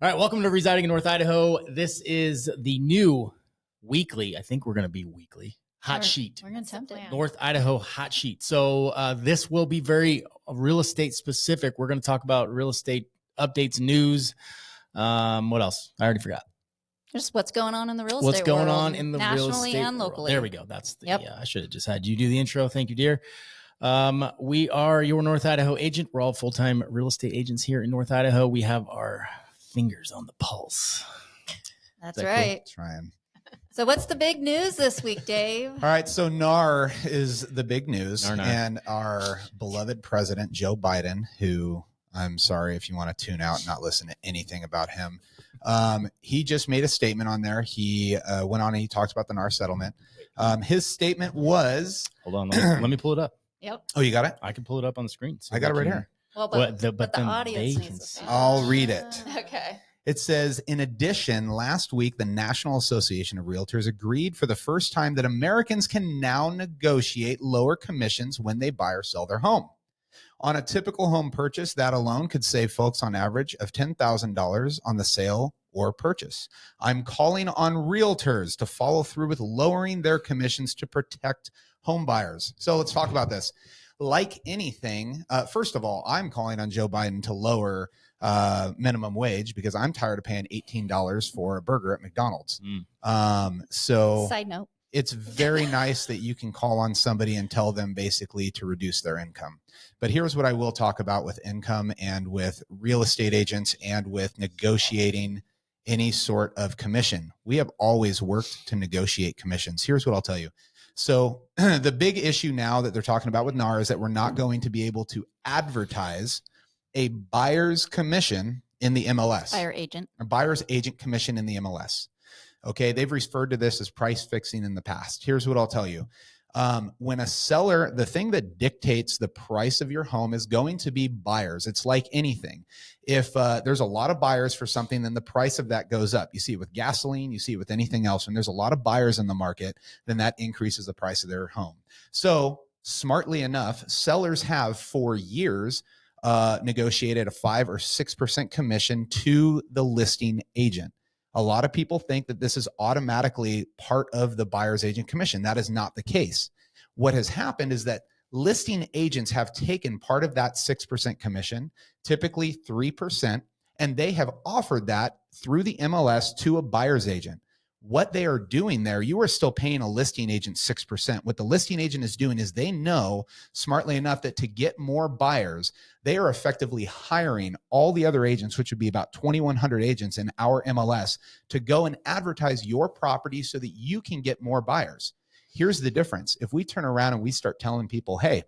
All right, welcome to Residing in North Idaho. This is the new weekly, I think we're going to be weekly, hot sheet. We're going to attempt it. North Idaho hot sheet. So this will be very real estate specific. We're going to talk about real estate updates, news. What else? I already forgot. Just what's going on in the real estate What's going world, on in the real nationally estate and world. locally. There we go. That's the, Yep. yeah, I should have just had you do the intro. Thank you, dear. We are your North Idaho agent. We're all full-time real estate agents here in North Idaho. We have our fingers on the pulse. That's right. Cool? Trying. So what's the big news this week, Dave? All right. So NAR is the big news. NAR. And our beloved president, Joe Biden, who I'm sorry if you want to tune out and not listen to anything about him. He just made a statement on there. He went on and he talked about the NAR settlement. His statement was... Hold on. Let me pull it up. Yep. Oh, you got it? I can pull it up on the screen. So I got it right here. Well, but the then audience they needs can to see. see. I'll read it. Okay. It says, in addition, last week, the National Association of Realtors agreed for the first time that Americans can now negotiate lower commissions when they buy or sell their home. On a typical home purchase, that alone could save folks on average of $10,000 on the sale or purchase. I'm calling on realtors to follow through with lowering their commissions to protect home buyers. So let's talk about this. Like anything, first of all, I'm calling on Joe Biden to lower minimum wage because I'm tired of paying $18 for a burger at McDonald's. So Side note. it's very nice that you can call on somebody and tell them basically to reduce their income. But here's what I will talk about with income and with real estate agents and with negotiating any sort of commission. We have always worked to negotiate commissions. Here's what I'll tell you. So the big issue now that they're talking about with NAR is that we're not going to be able to advertise a buyer's commission in the MLS. Buyer agent. A buyer's agent commission in the MLS. Okay, they've referred to this as price fixing in the past. Here's what I'll tell you. When a seller, the thing that dictates the price of your home is going to be buyers. It's like anything. If there's a lot of buyers for something, then the price of that goes up. You see it with gasoline, you see it with anything else. When there's a lot of buyers in the market, then that increases the price of their home. So smartly enough, sellers have for years negotiated a 5 or 6% commission to the listing agent. A lot of people think that this is automatically part of the buyer's agent commission. That is not the case. What has happened is that listing agents have taken part of that 6% commission, typically 3%, and they have offered that through the MLS to a buyer's agent. What they are doing there, you are still paying a listing agent 6%. What the listing agent is doing is they know smartly enough that to get more buyers, they are effectively hiring all the other agents, which would be about 2,100 agents in our MLS, to go and advertise your property so that you can get more buyers. Here's the difference. If we turn around and we start telling people, hey,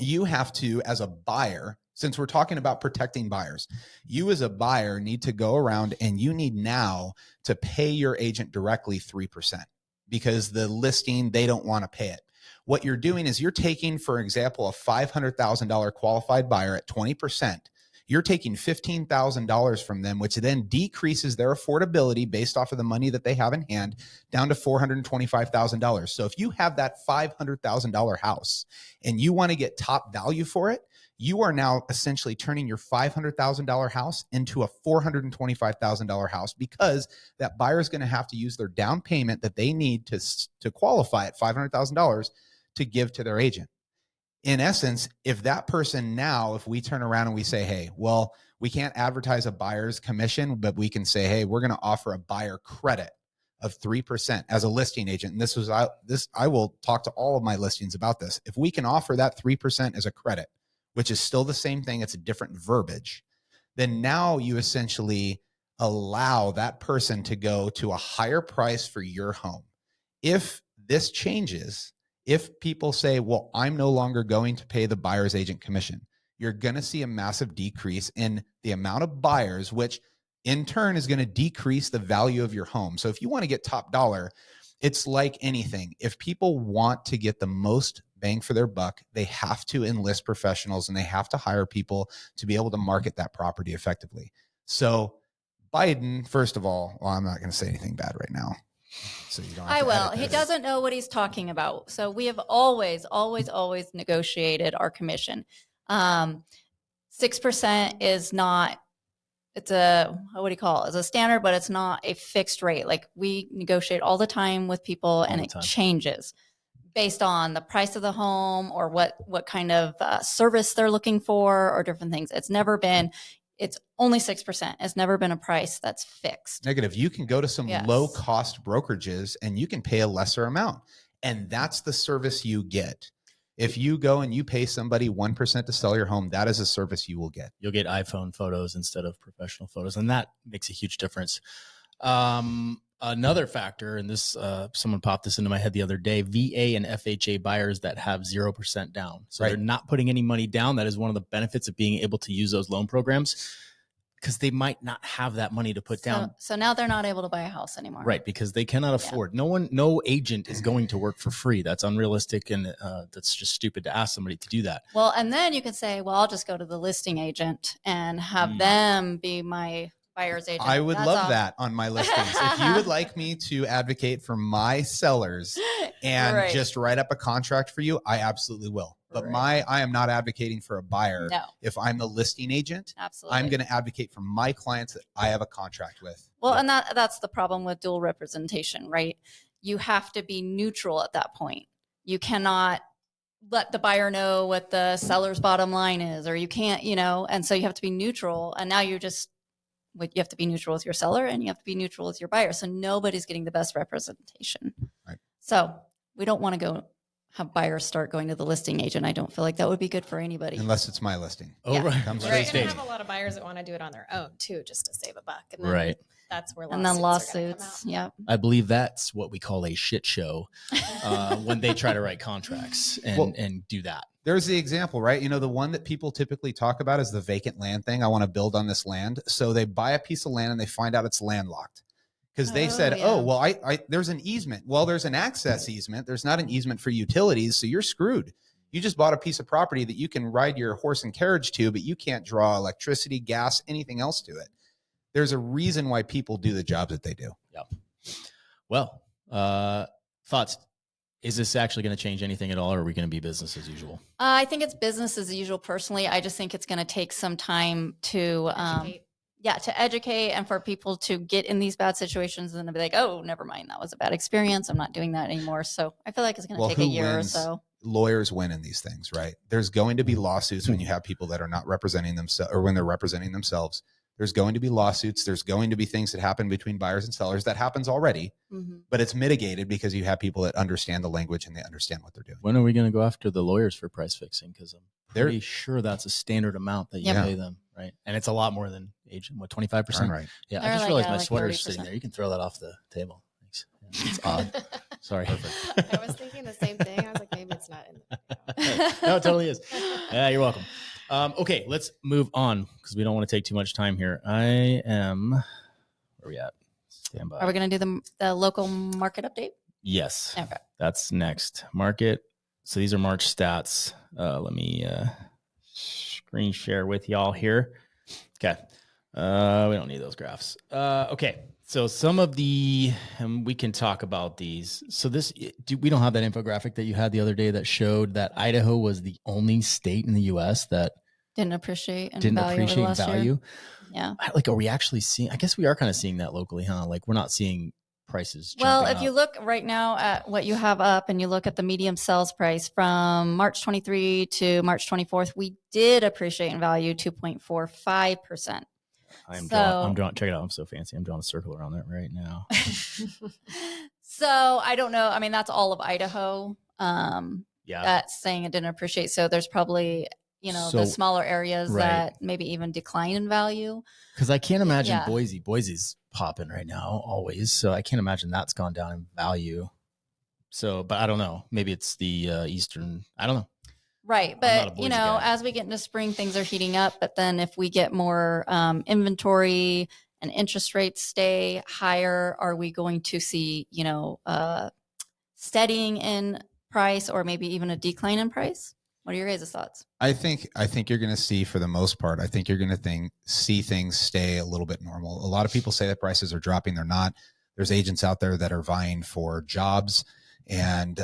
you have to, as a buyer, since we're talking about protecting buyers, you as a buyer need to go around and you need now to pay your agent directly 3% because the listing, they don't want to pay it. What you're doing is you're taking, for example, a $500,000 qualified buyer at 20%. You're taking $15,000 from them, which then decreases their affordability based off of the money that they have in hand down to $425,000. So if you have that $500,000 house and you want to get top value for it, you are now essentially turning your $500,000 house into a $425,000 house because that buyer is going to have to use their down payment that they need to qualify at $500,000 to give to their agent. In essence, if that person now, if we turn around and we say, hey, well, we can't advertise a buyer's commission, but we can say, hey, we're going to offer a buyer credit of 3% as a listing agent. And I will talk to all of my listings about this. If we can offer that 3% as a credit, which is still the same thing, it's a different verbiage, then now you essentially allow that person to go to a higher price for your home. If this changes, if people say, well, I'm no longer going to pay the buyer's agent commission, you're going to see a massive decrease in the amount of buyers, which in turn is going to decrease the value of your home. So if you want to get top dollar, it's like anything. If people want to get the most bang for their buck, they have to enlist professionals and they have to hire people to be able to market that property effectively. So Biden, first of all, well, I'm not going to say anything bad right now. So you don't have I to will. edit He this. doesn't know what he's talking about. So we have always negotiated our commission. 6% is not it's a, what do you call it? It's a standard, but it's not a fixed rate. Like we negotiate all the time with people and it changes based on the price of the home or what kind of service they're looking for or different things. It's only 6%. It's never been a price that's fixed. Negative. You can go to some low cost brokerages and you can pay a lesser amount. And that's the service you get. If you go and you pay somebody 1% to sell your home, that is a service you will get. You'll get iPhone photos instead of professional photos. And that makes a huge difference. Another factor, and this, someone popped this into my head the other day, VA and FHA buyers that have 0% down. So they're not putting any money down. That is one of the benefits of being able to use those loan programs, because they might not have that money to put down. So now they're not able to buy a house anymore. Right. Because they cannot afford. No agent is going to work for free. That's unrealistic. And that's just stupid to ask somebody to do that. Well, and then you can say, well, I'll just go to the listing agent and have them be my buyer's agent. I would love that on my listings. If you would like me to advocate for my sellers and just write up a contract for you, I absolutely will. But I am not advocating for a buyer. No. If I'm the listing agent, absolutely, I'm going to advocate for my clients that I have a contract with. Well, and that's the problem with dual representation, right? You have to be neutral at that point. You cannot let the buyer know what the seller's bottom line is, or you can't, and so you have to be neutral. And now you have to be neutral with your seller and you have to be neutral with your buyer. So nobody's getting the best representation. Right. So we don't want to have buyers start going to the listing agent. I don't feel like that would be good for anybody. Unless it's my listing. Oh, right. You're going to have a lot of buyers that want to do it on their own too, just to save a buck. And then that's where lawsuits. Yeah. I believe that's what we call a shit show when they try to write contracts and do that. There's the example, right? The one that people typically talk about is the vacant land thing. I want to build on this land. So they buy a piece of land and they find out it's landlocked. Because they said, there's an easement. Well, there's an access easement. There's not an easement for utilities. So you're screwed. You just bought a piece of property that you can ride your horse and carriage to, but you can't draw electricity, gas, anything else to it. There's a reason why people do the job that they do. Yeah. Well, thoughts? Is this actually going to change anything at all, or are we going to be business as usual? I think it's business as usual. Personally, I just think it's going to take some time to educate and for people to get in these bad situations and be like, oh, never mind, that was a bad experience. I'm not doing that anymore. So I feel like it's going to take a year or so. Lawyers win in these things, right? There's going to be lawsuits when you have people that are not representing themselves, or when they're representing themselves. There's going to be lawsuits. There's going to be things that happen between buyers and sellers. That happens already, but it's mitigated because you have people that understand the language and they understand what they're doing. When are we going to go after the lawyers for price fixing? Because I'm pretty sure that's a standard amount that you pay them, right? And it's a lot more than agent. What, 25%? Right. Yeah, I just realized my sweater's sitting there. You can throw that off the table. Thanks. Yeah, it's odd. Sorry. I was thinking the same thing. I was like, maybe it's not in the No, it totally is. Yeah, you're welcome. Okay, let's move on because we don't want to take too much time here. Where are we at? Stand by. Are we going to do the local market update? Yes. Okay. That's next. Market. So these are March stats. Let me screen share with y'all here. Okay. We don't need those graphs. Okay. So some of and we can talk about these. So we don't have that infographic that you had the other day that showed that Idaho was the only state in the U.S. that didn't appreciate value. Yeah. Are we actually seeing? I guess we are kind of seeing that locally, huh? Like we're not seeing prices. Well, if you look right now at what you have up and you look at the medium sales price from March 23 to March 24th, we did appreciate in value 2.45%. I'm drawing. Check it out. I'm so fancy. I'm drawing a circle around that right now. So I don't know. I mean, that's all of Idaho. That's saying it didn't appreciate. So there's probably, the smaller areas that maybe even decline in value. Because I can't imagine Boise. Boise's popping right now always. So I can't imagine that's gone down in value. So, but I don't know. Maybe it's the Eastern. I don't know. Right. But, as we get into spring, things are heating up. But then if we get more inventory and interest rates stay higher, are we going to see, steadying in price or maybe even a decline in price? What are your guys' thoughts? I think you're going to see, for the most part, I think you're going to see things stay a little bit normal. A lot of people say that prices are dropping. They're not. There's agents out there that are vying for jobs. And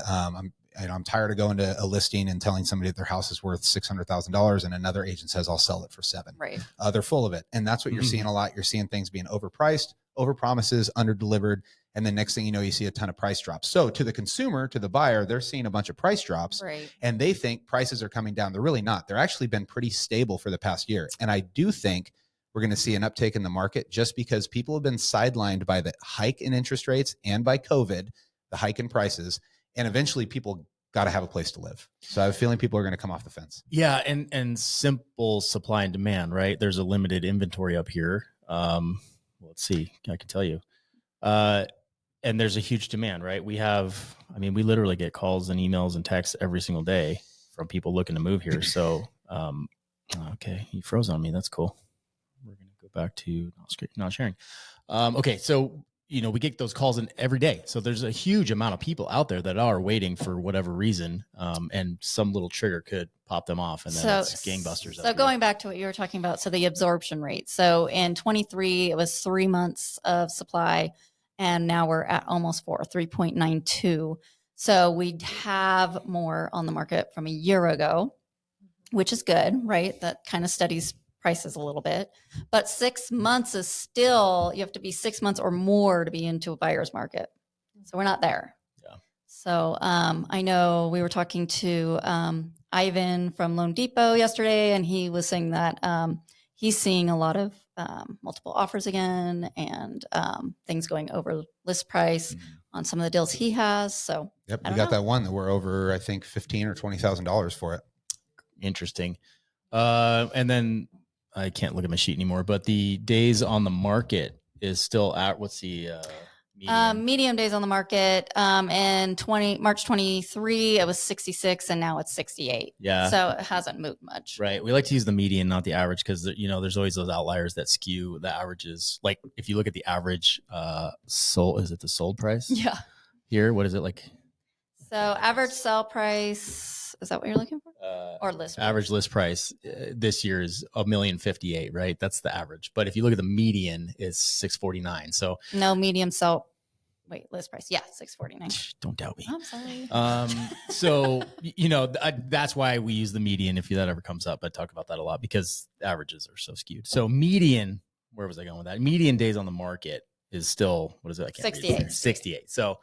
I'm tired of going to a listing and telling somebody that their house is worth $600,000 and another agent says I'll sell it for $7 million. Right. They're full of it. And that's what you're seeing a lot. You're seeing things being overpriced, over promises, under delivered. And the next thing you know, you see a ton of price drops. So to the consumer, to the buyer, they're seeing a bunch of price drops, right, and they think prices are coming down. They're really not. They're actually been pretty stable for the past year. And I do think we're going to see an uptake in the market just because people have been sidelined by the hike in interest rates and by COVID, the hike in prices, and eventually people got to have a place to live. So I have a feeling people are going to come off the fence. Yeah. And simple supply and demand, right? There's a limited inventory up here. Let's see, I can tell you. And there's a huge demand, right? We literally get calls and emails and texts every single day from people looking to move here. So, okay, you froze on me. That's cool. We're going to go back to not sharing. Okay. So, we get those calls in every day. So there's a huge amount of people out there that are waiting for whatever reason. And some little trigger could pop them off, and then it's gangbusters. So going back to what you were talking about, so the absorption rate. So in 23, it was 3 months of supply, and now we're at almost 3.92. So we have more on the market from a year ago, which is good, right? That kind of steadies prices a little bit. But 6 months is still, you have to be 6 months or more to be into a buyer's market. So we're not there. Yeah. So I know we were talking to Ivan from Loan Depot yesterday, and he was saying that he's seeing a lot of multiple offers again, and things going over list price on some of the deals he has. So yep, we got that one that we're over, I think, $15,000 or $20,000 for it. Interesting. And then I can't look at my sheet anymore, but the days on the market is still at, what's the medium days on the market? In March 23, it was 66, and now it's 68. Yeah. So it hasn't moved much. Right. We like to use the median, not the average, because there's always those outliers that skew the averages. Like if you look at the average is it the sold price? Yeah. Here, what is it like? So average sell price, is that what you're looking for? Or list price? Average list price this year is $1,058,000, right? That's the average. But if you look at the median, it's $649,000. So no medium sell. Wait, list price. Yeah, $649,000. Don't doubt me. I'm sorry. So, that's why we use the median if that ever comes up. I talk about that a lot because averages are so skewed. So median, where was I going with that? Median days on the market is still, what is it? I can't 68. read it. 68. So,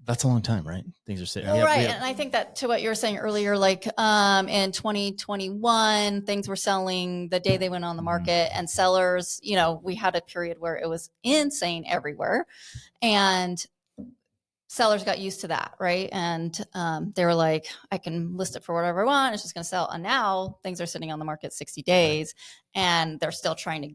that's a long time, right? Things are sitting. Right. And I think that to what you were saying earlier, like in 2021, things were selling the day they went on the market, and sellers, we had a period where it was insane everywhere, and sellers got used to that. Right. And they were like, I can list it for whatever I want. It's just going to sell. And now things are sitting on the market 60 days, and they're still trying to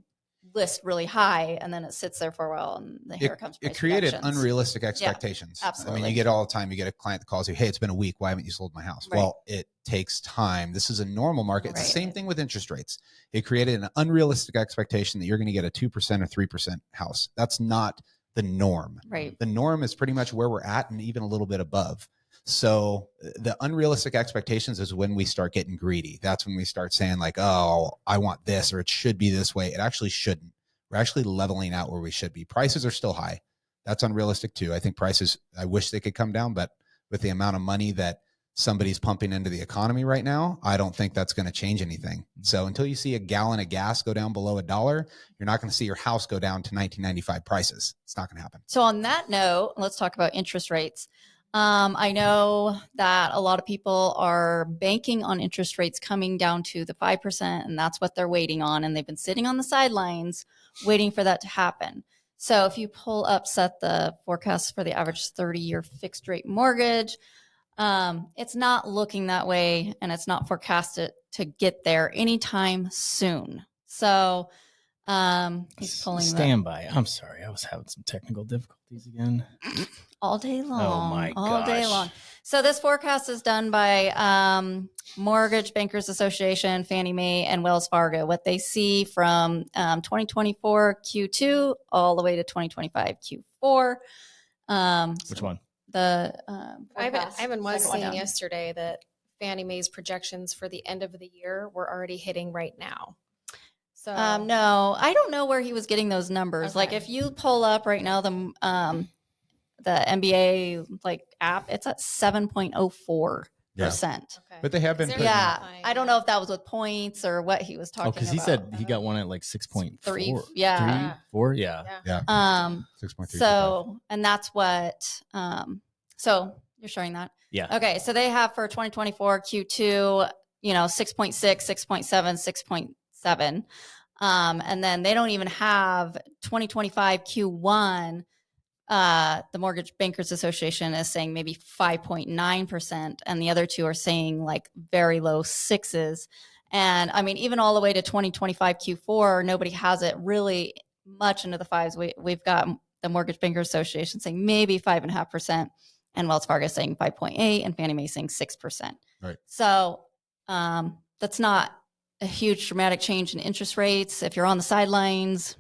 list really high, and then it sits there for a while, and here comes price it created reductions. Unrealistic expectations. Yeah, absolutely. I mean, you get all the time, you get a client that calls you, hey, it's been a week, why haven't you sold my house? Right. Well, it takes time. This is a normal market. It's Right. the same thing with interest rates. It created an unrealistic expectation that you're going to get a 2% or 3% house. That's not the norm. Right. The norm is pretty much where we're at, and even a little bit above. So the unrealistic expectations is when we start getting greedy. That's when we start saying like, oh, I want this, or it should be this way. It actually shouldn't. We're actually leveling out where we should be. Prices are still high. That's unrealistic too. I think prices, I wish they could come down, but with the amount of money that somebody's pumping into the economy right now, I don't think that's going to change anything. So until you see a gallon of gas go down below $1, you're not going to see your house go down to 1995 prices. It's not going to happen. So on that note, let's talk about interest rates. I know that a lot of people are banking on interest rates coming down to the 5%, and that's what they're waiting on. And they've been sitting on the sidelines waiting for that to happen. So if you pull up, set the forecast for the average 30-year fixed rate mortgage, it's not looking that way, and it's not forecasted to get there anytime soon. So he's pulling Stand by. I'm sorry. I was having some technical difficulties again. all day long. Oh my all day gosh. long. So this forecast is done by Mortgage Bankers Association, Fannie Mae, and Wells Fargo. What they see from 2024 Q2 all the way to 2025 Q4. Which one? The Ivan was second one saying down. yesterday that Fannie Mae's projections for the end of the year were already hitting right now. So No, I don't know where he was getting those numbers. Okay. Like if you pull up right now the MBA like app, it's at 7.04%. Okay. But they have been Is there- putting- Yeah. Fine, I don't yeah. know if that was with points or what he was talking about. because he said he got one at like 6.4. Yeah. 4? Yeah. Yeah. 6.3. So, and that's what, so you're showing that. Yeah. Okay. So they have for 2024 Q2, 6.6, 6.7, 6.7. And then they don't even have 2025 Q1. The Mortgage Bankers Association is saying maybe 5.9%, and the other two are saying like very low sixes. And I mean, even all the way to 2025 Q4, nobody has it really much into the fives. We've got the Mortgage Bankers Association saying maybe 5.5%, and Wells Fargo saying 5.8%, and Fannie Mae saying 6%. Right. So that's not a huge dramatic change in interest rates. If you're on the sidelines,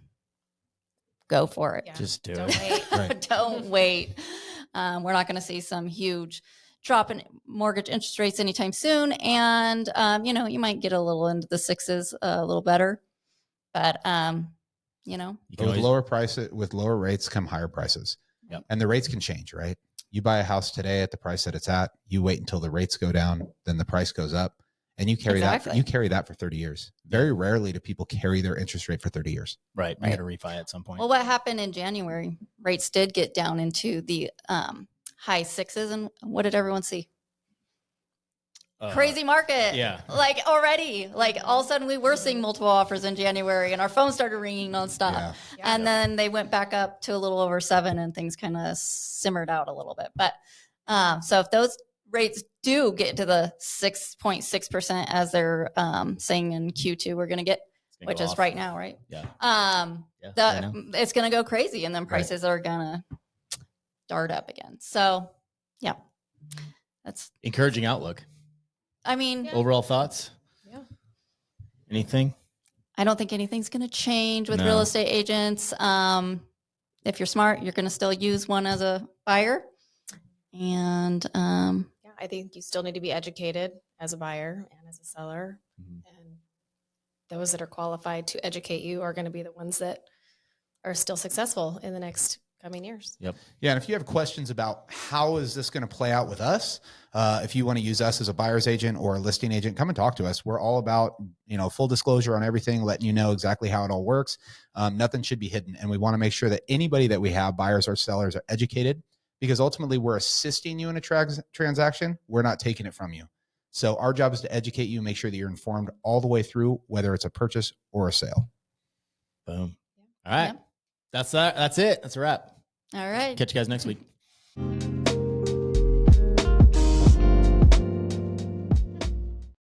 go for it. Yeah. Just do Don't it. wait. Right. Don't wait. We're not going to see some huge drop in mortgage interest rates anytime soon. And, you might get a little into the sixes a little better. But, You can With always- lower prices, with lower rates come higher prices. Yep. And the rates can change, right? You buy a house today at the price that it's at, you wait until the rates go down, then the price goes up, and you carry Exactly. that for 30 years. Very rarely do people carry their interest rate for 30 years. right. You Right. got to refi at some point. well, what happened in January? Rates did get down into the high sixes. And what did everyone see? Crazy market. yeah. Like already, like all of a sudden we were seeing multiple offers in January and our phone started ringing nonstop. Yeah. Yeah. And then they went back up to a little over 7 and things kind of simmered out a little bit. But so if those rates do get to the 6.6% as they're saying in Q2, we're going to get, It's gonna which go is off. right now, right? Yeah. Yeah, right now. It's going to go crazy and then prices are going to dart up again. So yeah, that's, Encouraging outlook. I mean, Yeah. Overall thoughts? Yeah. Anything? I don't think anything's going to change with No. real estate agents. If you're smart, you're going to still use one as a buyer. And Yeah, I think you still need to be educated as a buyer and as a seller. Mhm. And those that are qualified to educate you are going to be the ones that are still successful in the next coming years. Yeah. And if you have questions about how is this going to play out with us, if you want to use us as a buyer's agent or a listing agent, come and talk to us. We're all about, full disclosure on everything, letting you know exactly how it all works. Nothing should be hidden. And we want to make sure that anybody that we have, buyers or sellers, are educated, because ultimately we're assisting you in a transaction. We're not taking it from you. So our job is to educate you, make sure that you're informed all the way through, whether it's a purchase or a sale. Boom. All right. Yeah. That's it. That's a wrap. all right. Catch you guys next week.